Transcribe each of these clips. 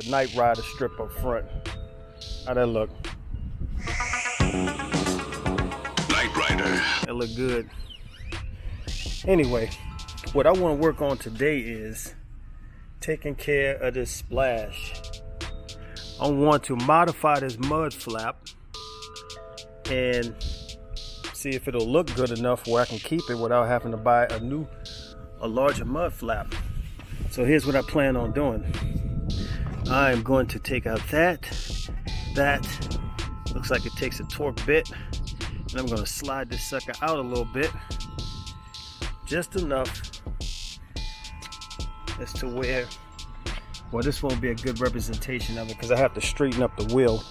Night Rider strip up front. How that look? Night Rider. That look good. Anyway, what I want to work on today is taking care of this splash. I want to modify this mud flap and see if it'll look good enough where I can keep it without having to buy a larger mud flap. So here's what I plan on doing. I am going to take out that looks like it takes a torque bit, and I'm going to slide this sucker out a little bit, just enough as to where, well, this won't be a good representation of it because I have to straighten up the wheel.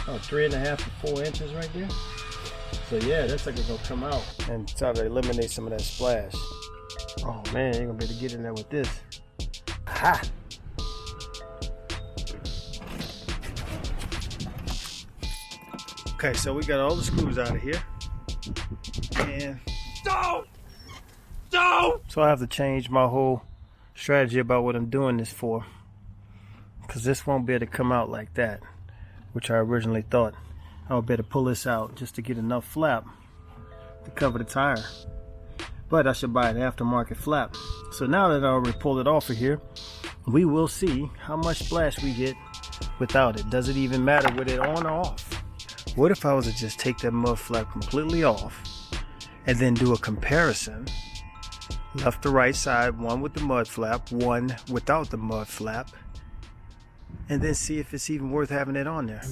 Oh, 3.5 to 4 inches right there. So yeah, that's like it's gonna come out and try to eliminate some of that splash. Oh man, you're gonna be able to get in there with this. Ha! Okay, so we got all the screws out of here. And don't! So I have to change my whole strategy about what I'm doing this for. Because this won't be able to come out like that, which I originally thought. I would better pull this out just to get enough flap to cover the tire. But I should buy an aftermarket flap. So now that I already pulled it off of here, we will see how much splash we get without it. Does it even matter with it on or off? What if I was to just take that mud flap completely off and then do a comparison, left to right side, one with the mud flap, one without the mud flap, and then see if it's even worth having it on there?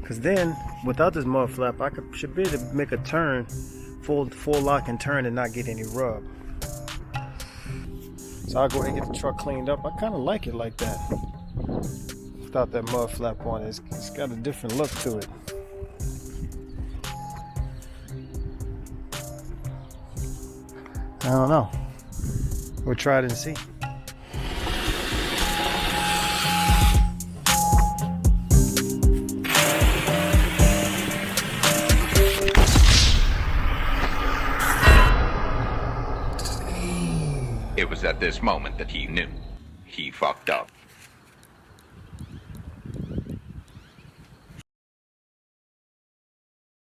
Because then, without this mud flap, I should be able to make a turn, full lock and turn, and not get any rub. So I'll go ahead and get the truck cleaned up. I kind of like it like that, without that mud flap on it. It's got a different look to it. I don't know. We'll try it and see. It was at this moment that he knew. He fucked up.